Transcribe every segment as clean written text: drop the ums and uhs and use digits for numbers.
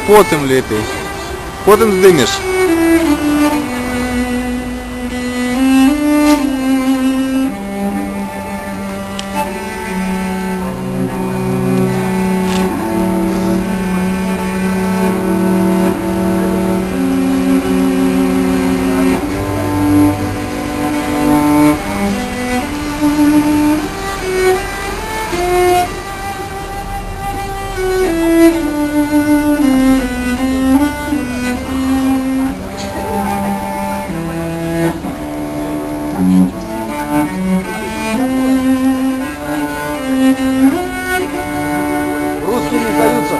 Потым лепей. Потым здымеш. Русские не сдаются.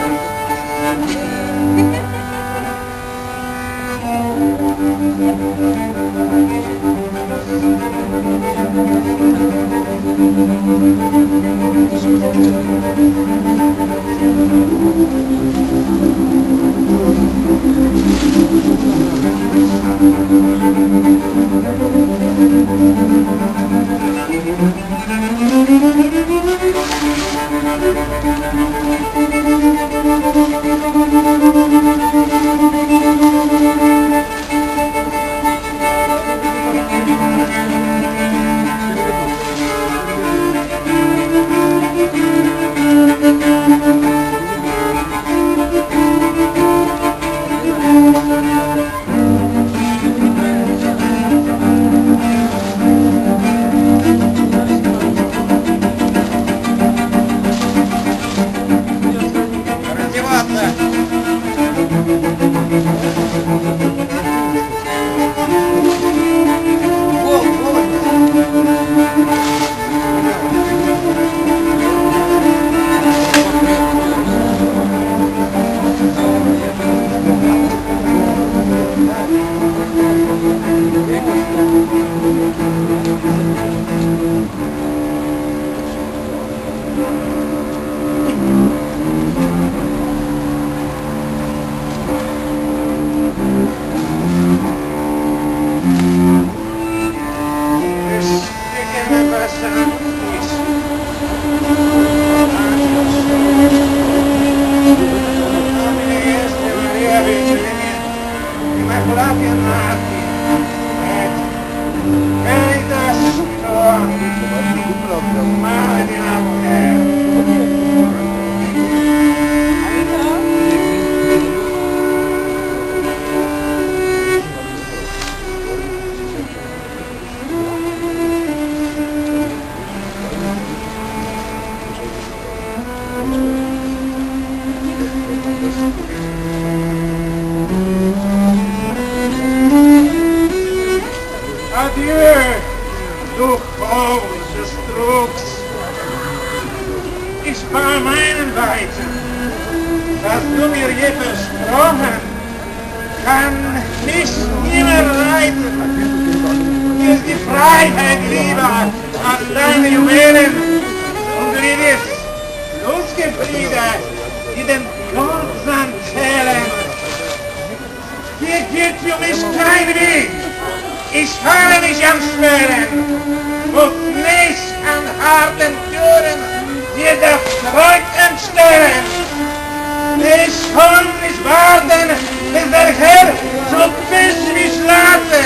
Adieu, du großes Drucks. Ich war meinen Weiten, was du mir je versprochen, kann mich nimmer reiten. Mir ist die Freiheit lieber als deine Juwelen und Liebes Lustgefriede, die den Goldsand zählen. Hier geht für mich kein Weg. Ich habe mich am Schweren und nicht an harten Türen, die der Freud entstellen. Ich kann nicht warten, bis der Herr so bis mich lade.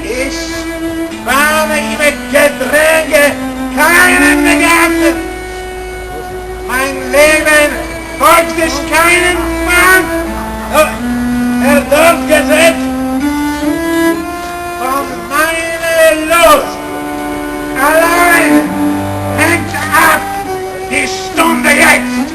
Ich warne ihm Gedränge, keinen begatten. Mein Leben folgt sich keinem Mann, er dort gesetzt. Von meiner Lust allein hängt ab die Stunde jetzt.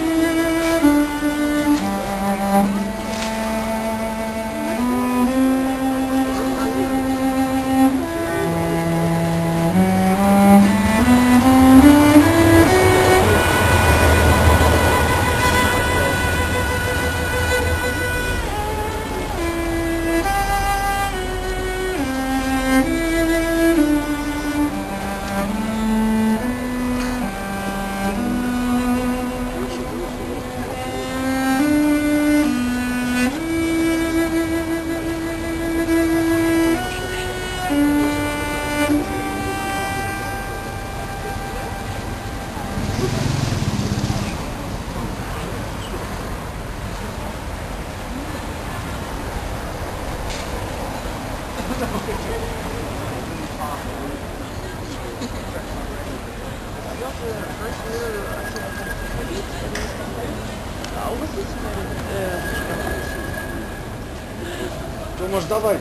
Tomasz, dawaj.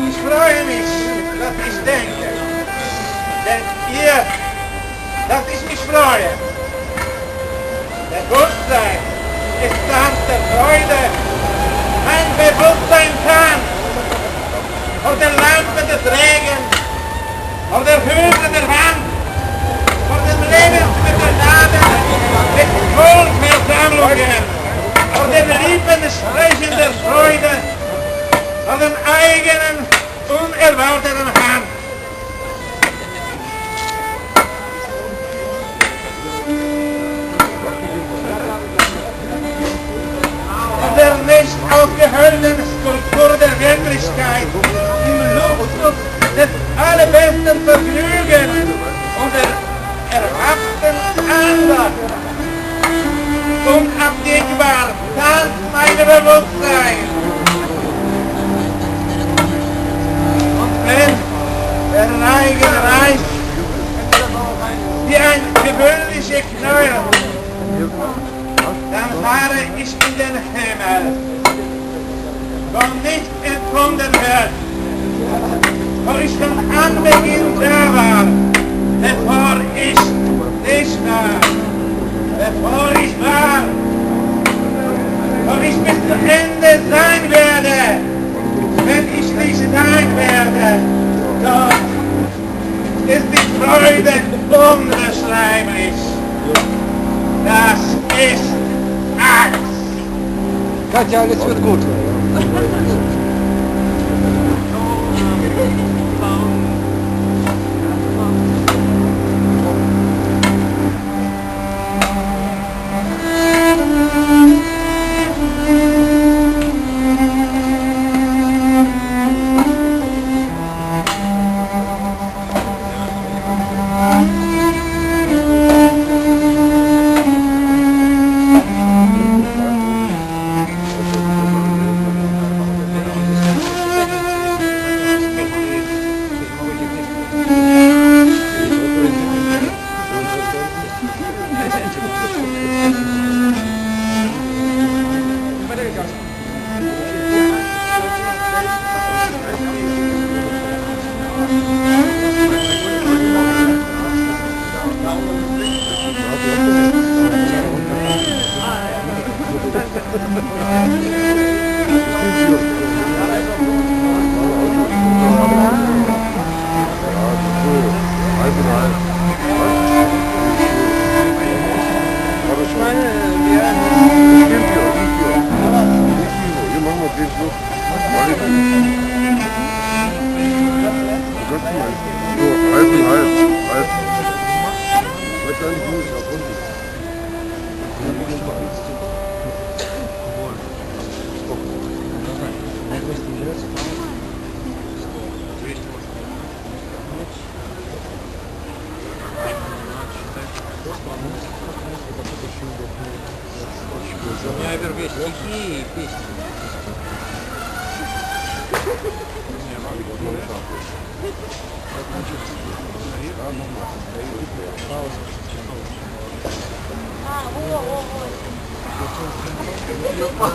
Ich freue mich, dass ich denke, denn ihr, dass ich mich freue. Der Bewusstsein ist Tanz der Freude, ein Bewusstsein kann, auf der Lampe des Regens, auf der Höhe der Wand, auf dem Lebensmittelladen mit Volksversammlungen, auf den Lippen des Sprechen der Freude, auf dem eigenen, unerwarteten Hand. Auf der nicht aufgehörten Skulptur der Wirklichkeit, im Luxus des allerbesten Vergnügens und der erhabten Andacht. Unabdingbar tanzt mein Bewusstsein. Und wenn der Reigen reicht, wie ein gewöhnlicher Knäuel, dann fahre ich in den Himmel, wo nicht entfunden wird, wo ich von Anbeginn da war, bevor ich nicht war. Bevor ich war, wo ich bis zu Ende sein werde, wenn ich nicht sein werde, dort ist die Freude unbeschreiblich. Das ist Angst. Katja, alles wird gut. Я верю, стихи и песни. во.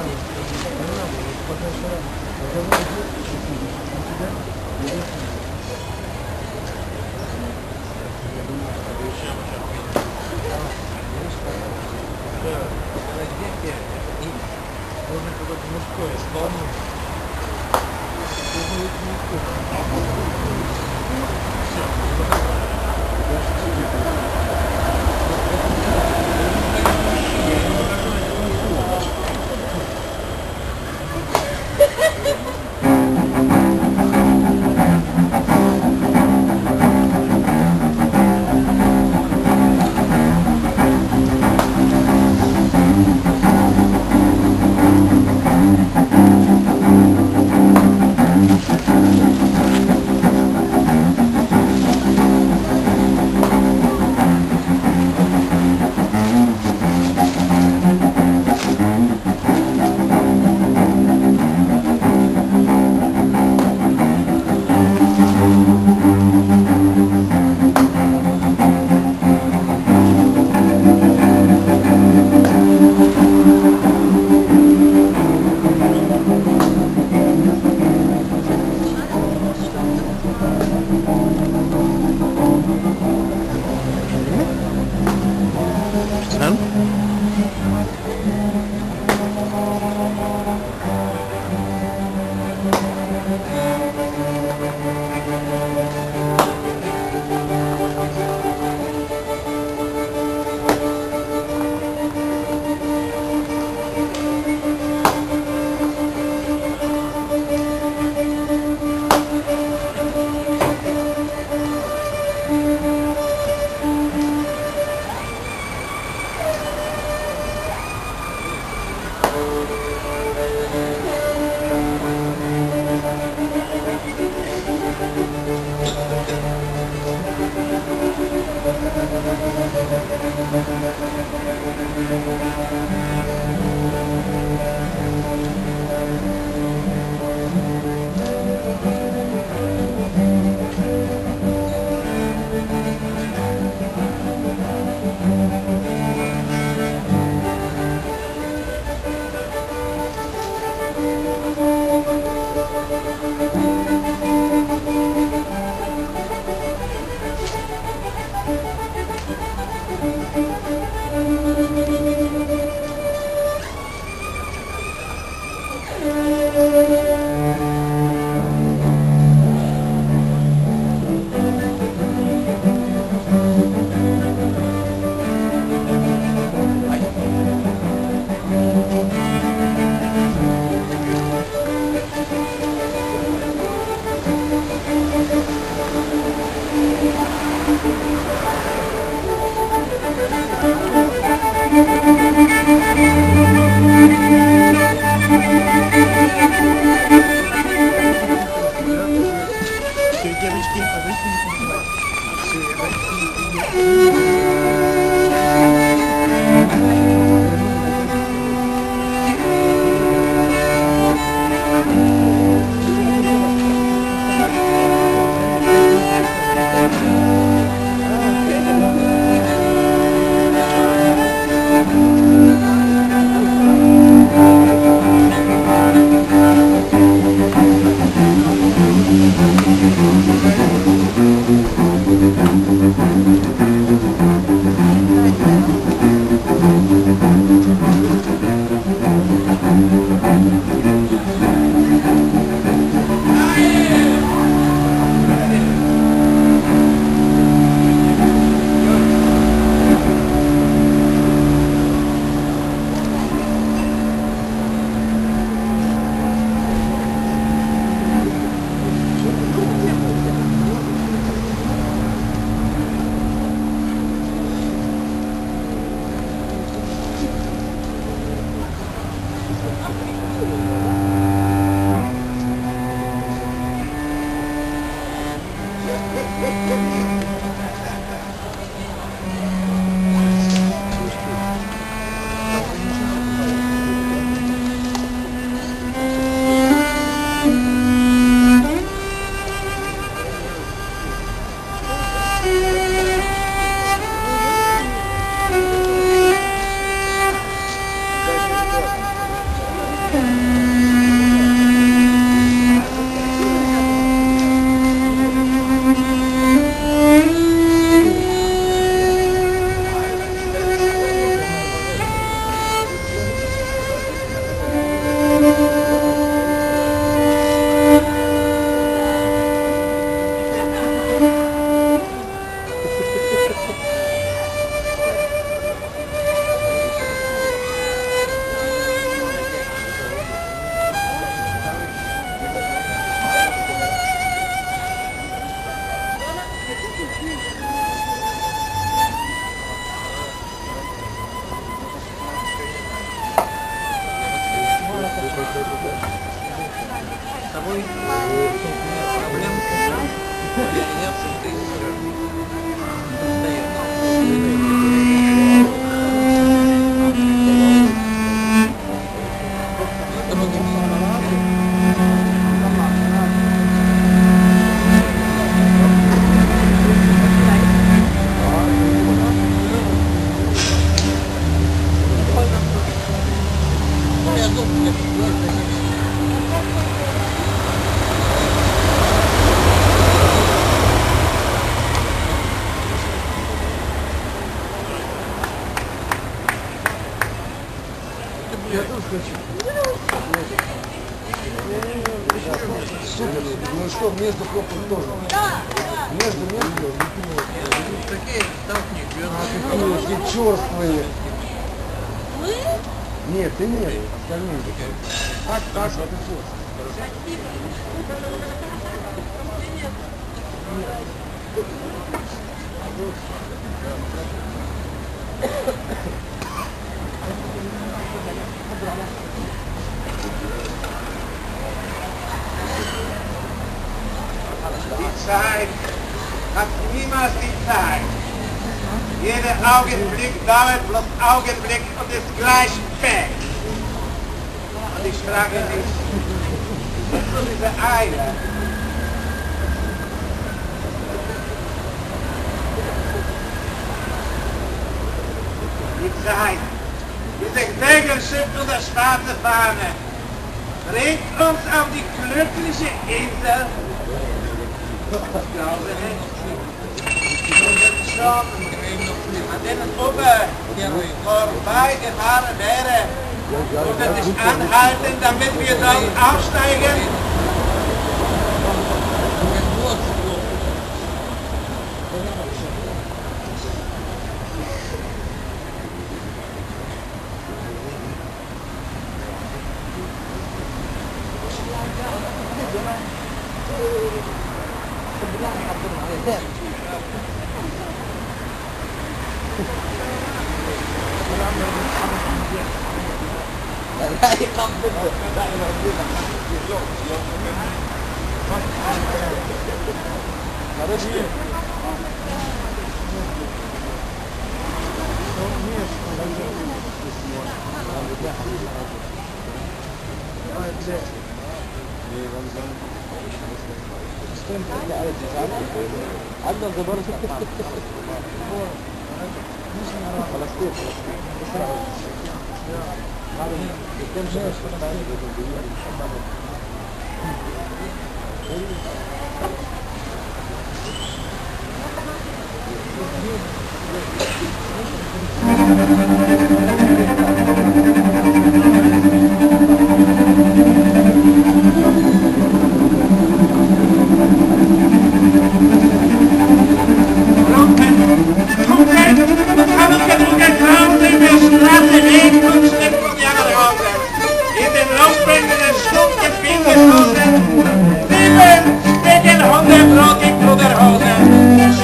Супер. Ну что, между хлопом тоже. Между. Такие ставки, Какие черствые. Нет, ты нет. Остальные. Так, это черствые. Die Zeit hat niemals die Zeit. Jeder Augenblick dauert bloß Augenblick und ist gleich weg. Und ich frage mich, wieso diese Eile? Die Zeit, diese Segelschiff und das schwarze Fahne, bringt uns auf die glückliche Insel. Ich glaube nicht. Wir sind schon an denen Ufer vorbeigefahren wäre. Und wir nicht anhalten, damit wir dort aufsteigen.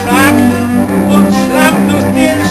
Schlapp und schlapp durch den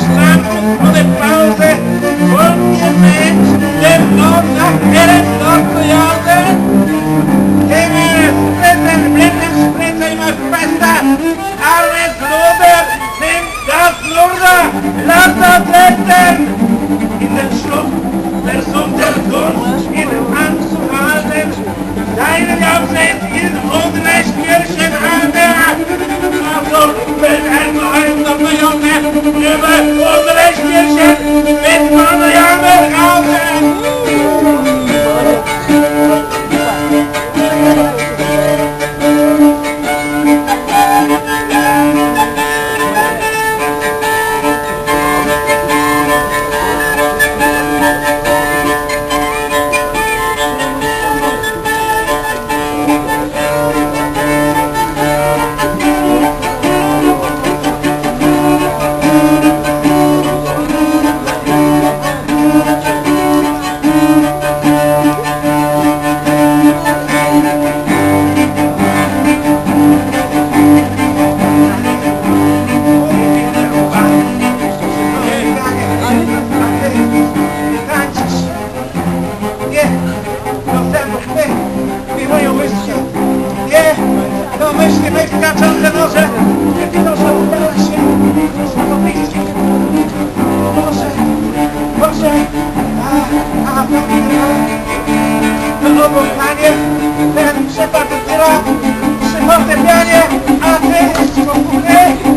fortepianie, a ty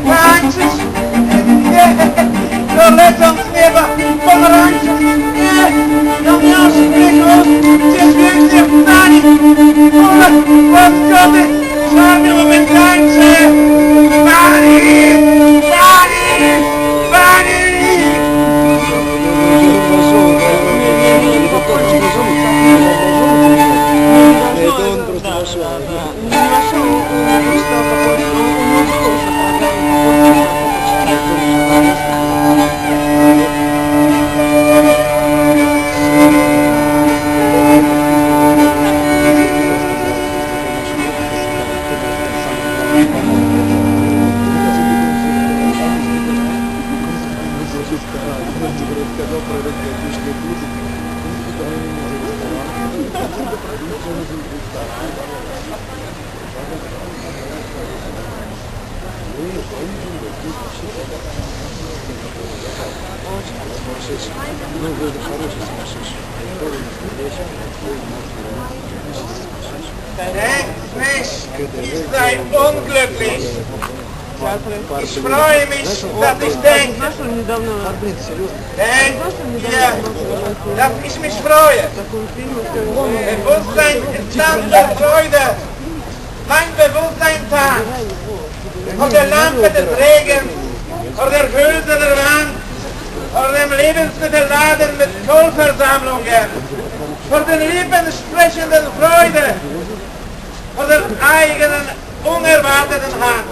tańczysz. Nie, to lecą z nieba pomarańcze. Nie, to miłość grzechów, gdzie pięknie wstali. Ole, łaskoty, czarny umykańcze. Pani, pani, pani. Denk nicht, ich sei unglücklich. Ich freue mich, dass ich denke. Denk dir, dass ich mich freue. Bewusstsein entstand der Freude. Mein Bewusstsein tanzt. Von der Lampe des Regens, vor der Hülse der Wand, vor dem Lebensmittelladen mit Kohlversammlungen, vor den Lippen sprechenden Freude, vor der eigenen unerwarteten Hand,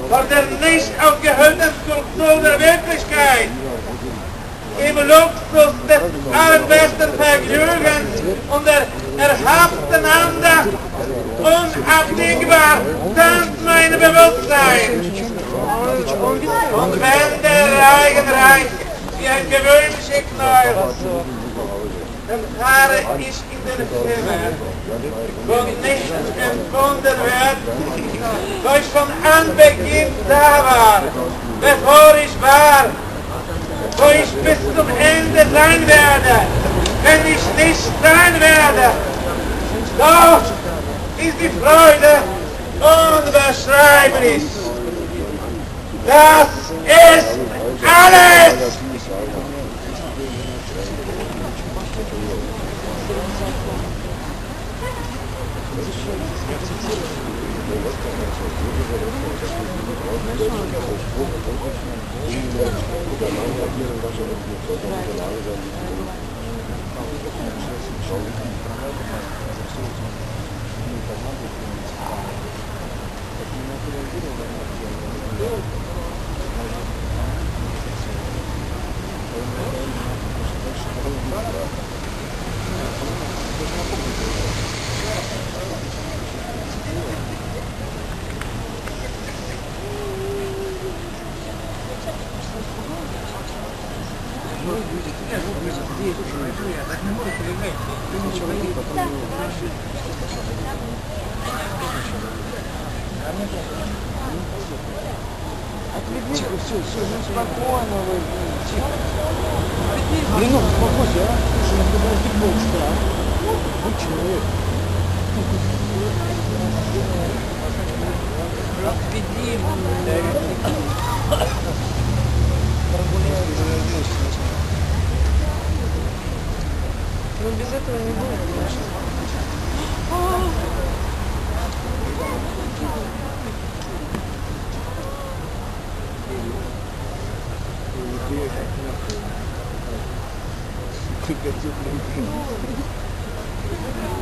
vor der nicht aufgehörten Skulptur der Wirklichkeit, im Luxus des allerbesten Vergnügens und der erhabten Andacht, unabdingbar tanzt mein Bewusstsein. Und wenn der Reigen reicht, wie ein gewöhnlicher Knäuel, dann fahre ich in den Himmel, wo nichts empfunden wird, wo ich von Anbeginn da war, bevor ich war, wo ich bis zum Ende sein werde, wenn ich nicht sein werde. Doch ist die Freude unbeschreiblich. Das ist alles! Тихо, все, ну спокойно вы, тихо. Блин, ну успокойся, а? Слушай, надо было футбол штраф. Вы человек. Но без этого не будет, конечно.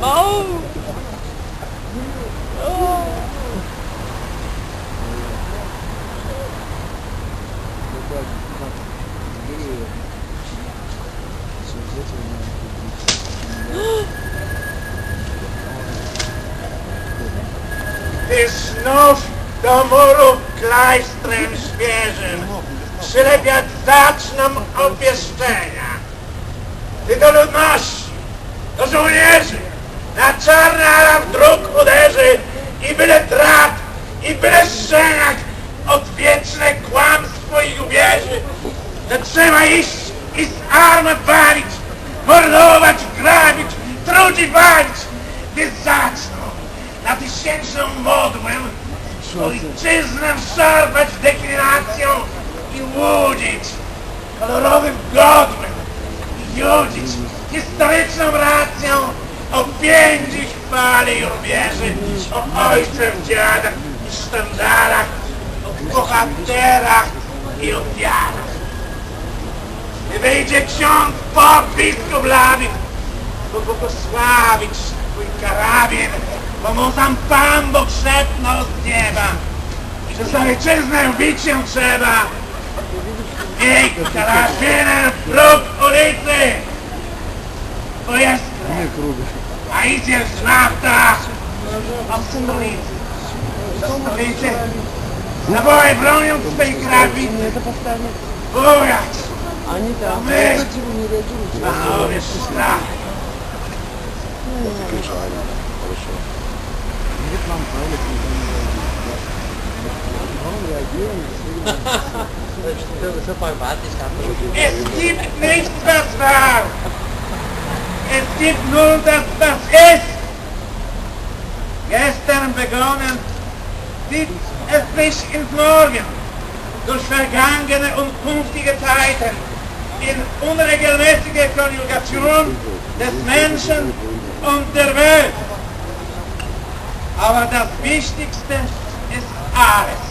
Oh! Ty znów do muru klajstrem świeżym przylepiać zaczną obwieszczenia. Ty do ludności, do żołnierzy, na czarny alarm dróg uderzy i byle drap, i byle szczeniak, odwieczne kłamstwo i ubieży. To trzeba iść i z armę palić, mordować, grabić, truć i palić, gdy zaczną na tysięczną moc Godłem, ojczyznę szarpać deklinacją i łudzić, kolorowym godłem i judzić, historyczną racją o pięci chwali i rubieży, o ojcach, dziadach i sztandarach, o bohaterach i ofiarach. I wyjdzie ksiądz, pop, biskup, labin, błogosławić twój karabin, bo mu sam Pan Bóg szepnął z nieba, że za ojczyznę bić się trzeba. Ej, karabinem w próg ulicy, bo jest a idzie szlachta od stolicy. Do stolicy naboje bronią swej karabiny, bujać. Они там My, не реагируют. panowie strach. Es gibt nichts, was war. Es gibt nur das, was ist. Gestern begonnen, zieht es sich ins Morgen. Durch vergangene und künftige Zeiten. In unregelmäßige Konjugation des Menschen und der Welt. Aber das Wichtigste ist alles.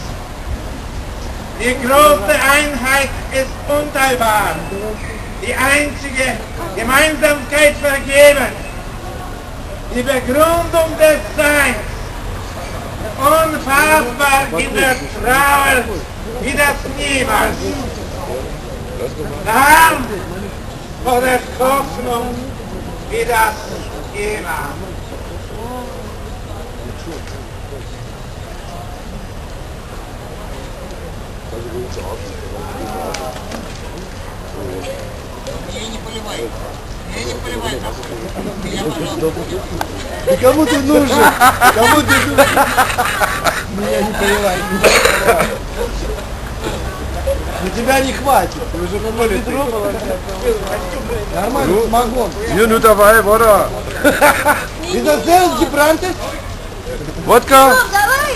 Die große Einheit ist unteilbar. Die einzige Gemeinsamkeit vergeben. Die Begründung des Seins. Unfassbar in der Trauer wie das niemals. Dann vor der Hoffnung wie das immer. И кому ты нужен? Кому ты нужен? Меня не поливай. Но тебя не хватит. Ты уже по ведро положил. Нормально, самогон. Hier nur dabei, Wodka. Ты засел Гибранте? Wodka? Давай!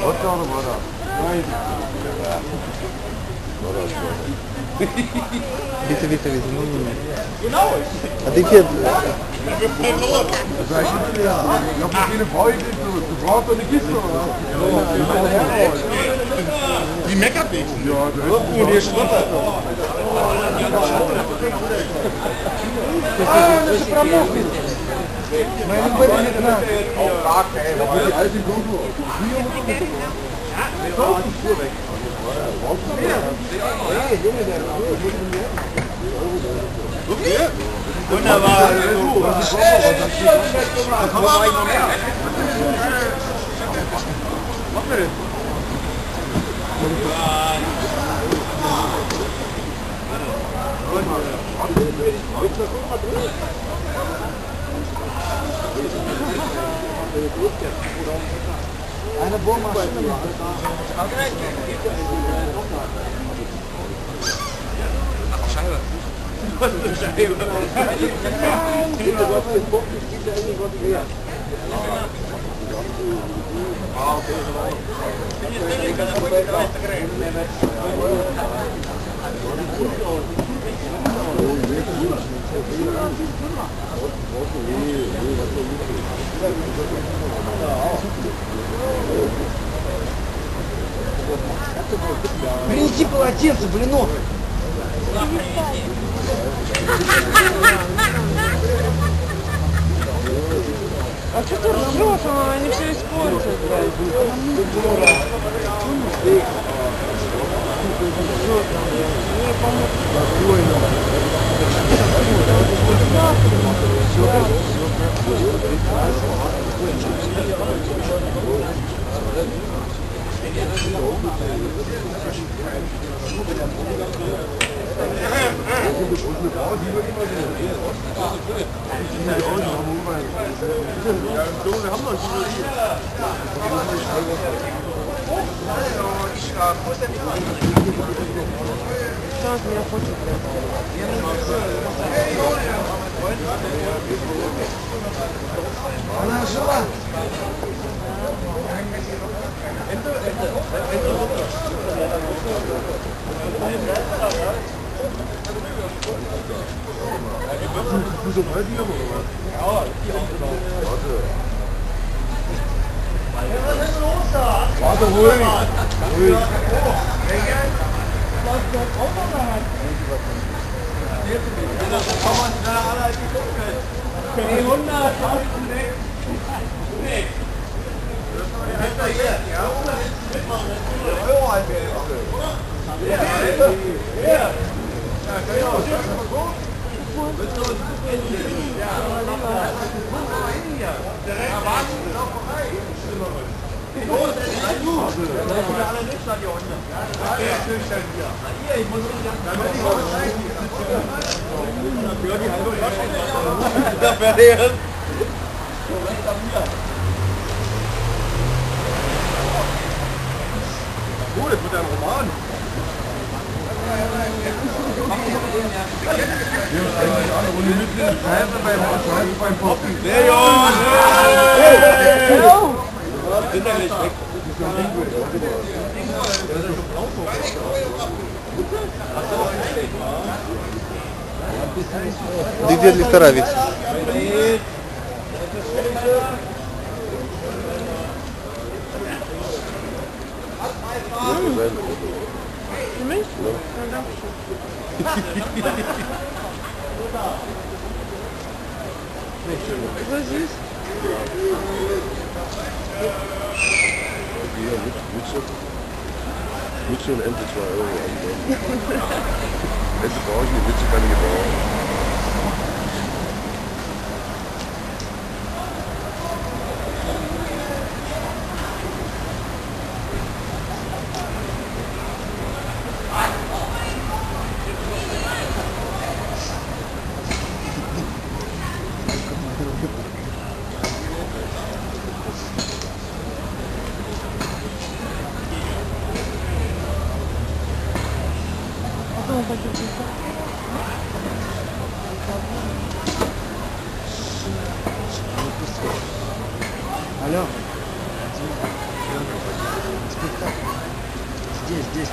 Wodka oder Wodka? Bitte, bitte, bitte. А ты где? Ich hab keine Freude, du brauchst doch eine Kiste, oder? Die meckert nicht. Ja, das ist Die schnuppert. Мы не были не знаю. die alte Gogo. Wunderbar. Eine Bohrmaschine. Принеси полотенце, блинов. А что ты ржешь? Они все испортят, блядь. Кто от меня хочет, Она жила. Du so weit hier, oder was? Warte, ruhig. Ruhig. Gut, das wird ein Roman. Beim Poppen. Leon! Sind ja nicht weg. Где Лихаровец? Für mich? Ja, danke schön. So süß. Mütze und Ente 2 Euro. Ente brauche ich nicht, Mütze kann ich gebrauchen. Алло. Спектакль. Здесь,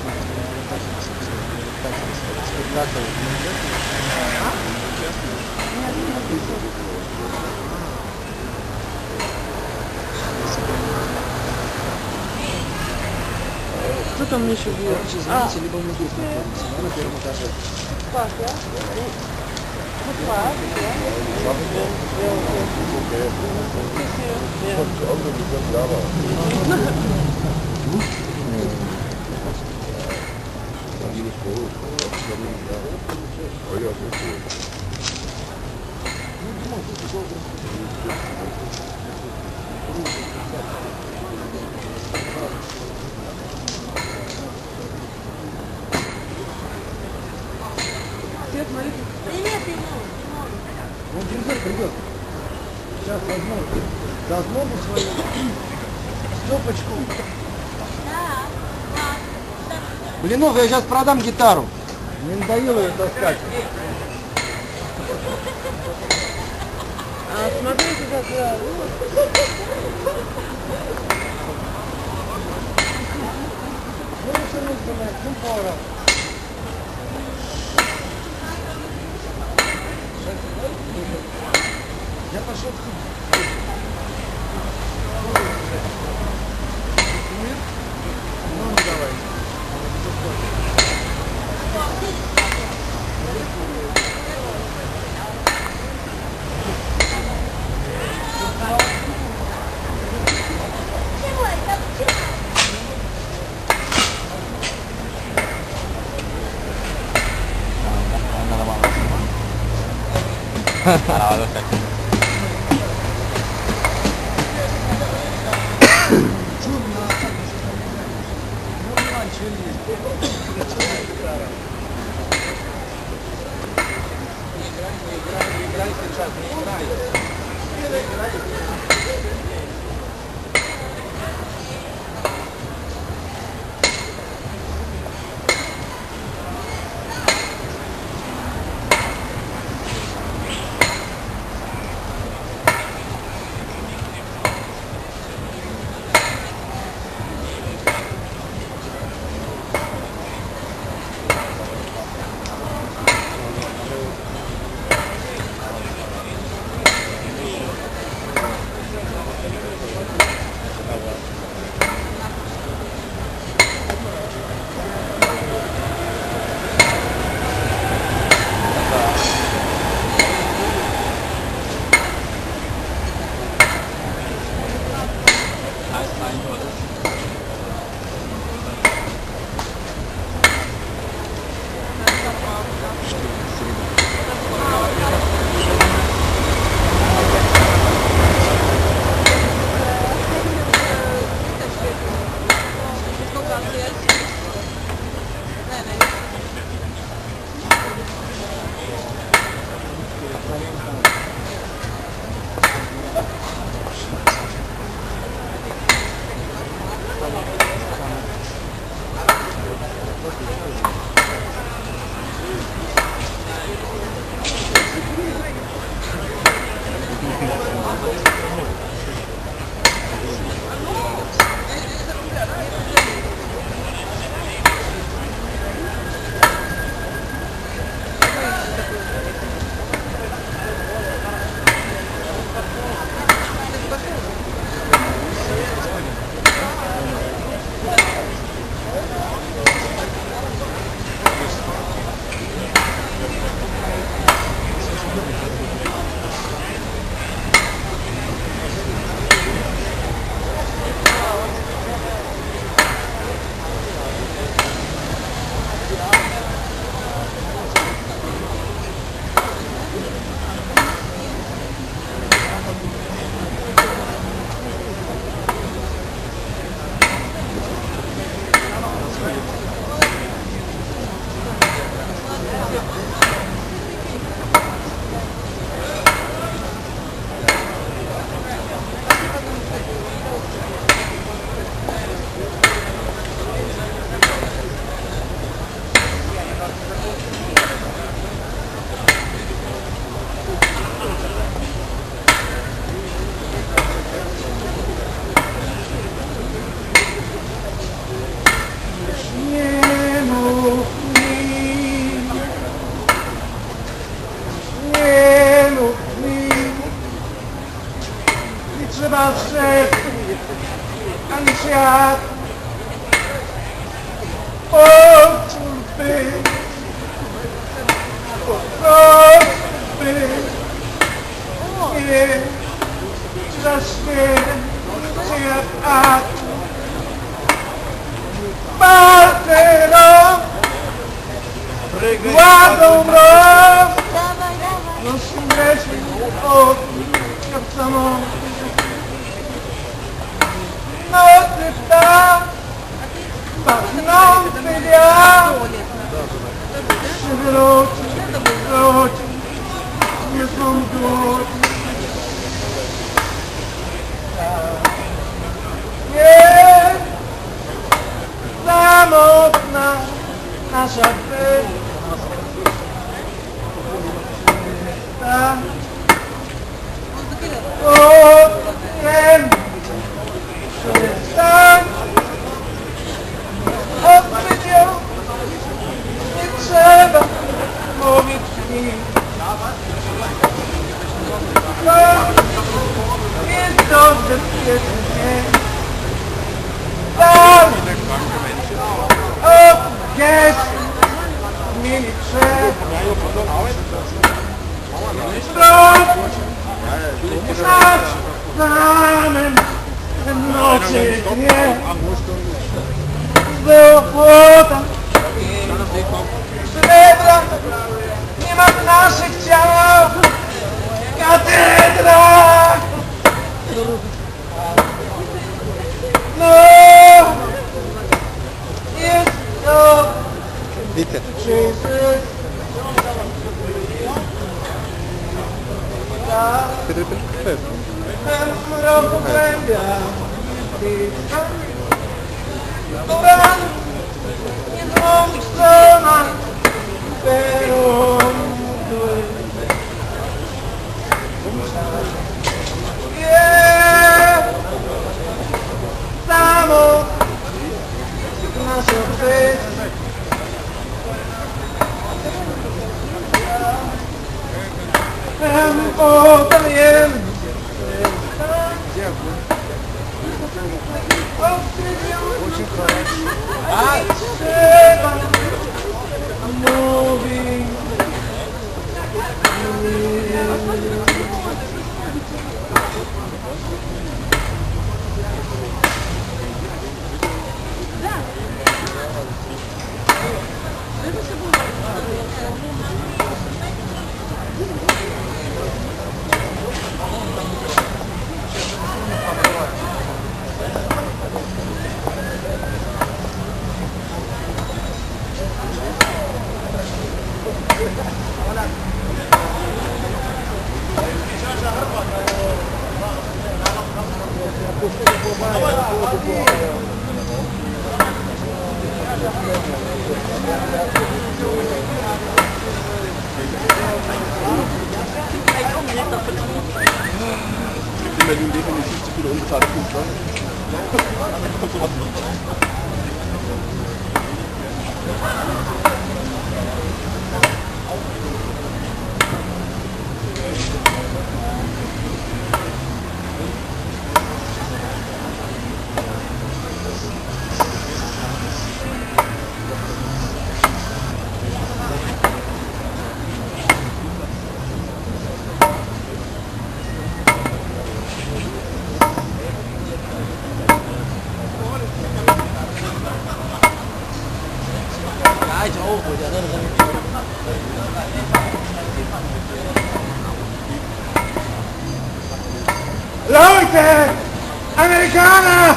спектакль. Что там мне еще будет? Извините, либо мы здесь находимся, на первом этаже. Пах, да? Ну, пах, Привет, Тимур. Он дирижер придет. Сейчас возьму. Должно быть свою стопочку. Блинов, я сейчас продам гитару. Мне надоело ее таскать. А, смотрите, какая. Ну, что нужно знать? Ну, пора. Я пошел к тебе. Ну, давай. Trzeba wszedł, ani świat poczułby, poczułby, nie zaśpiewać, czy jak akt. Bartero, ładą mrok, nosi wreszcie od jak samochód. Nocy ptak, pachnący wiatr, przywróci, nie są dłoń. Jest samotna nasza pęta, okiem przestań, odkryć ją, nie trzeba mówić nic. To jest dobrze bezpiecznie. Tam, jest, mieli przed, strop, znać, znamen, nocy dnie, złota, srebra, nie ma w naszych ciałach, katedra, no, jest to czysty, ten mrok głębia, Uran, nie dług strona, pero mdły. Samo nasze życie. Potem jem. A trzeba mówić. med lige liggende de sidste kilo, inden du tager det fuldt større. Ai cháu của nhà tôi là Leute, Amerikaner,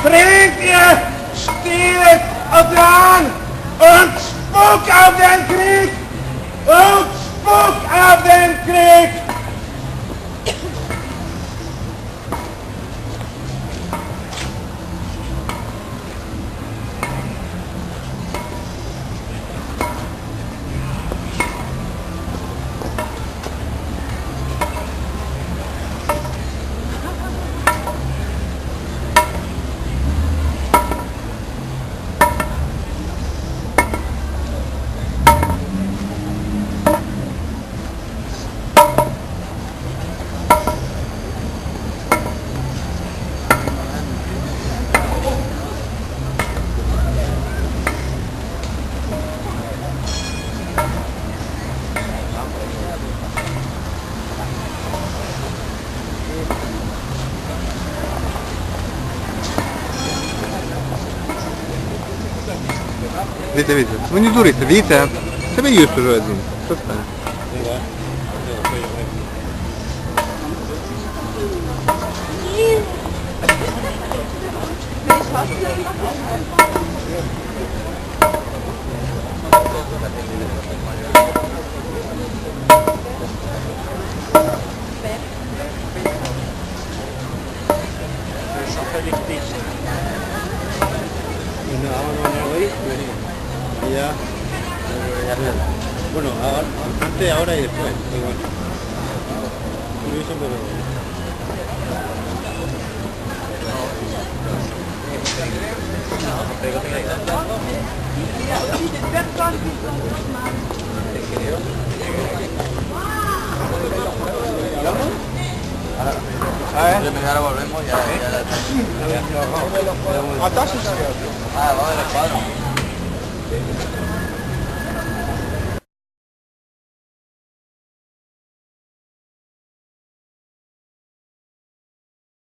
bringt ihr Stiere dran und spuck auf den Krieg! Und spuck auf den Krieg! Видите. Ну не дурите, видите? Тебе есть уже один. Что стане? Ya. Bueno, antes, ahora y después. Igual. Curioso, pero... Ahora volvemos ya. A taxa, Ah, vamos a ver el cuadro.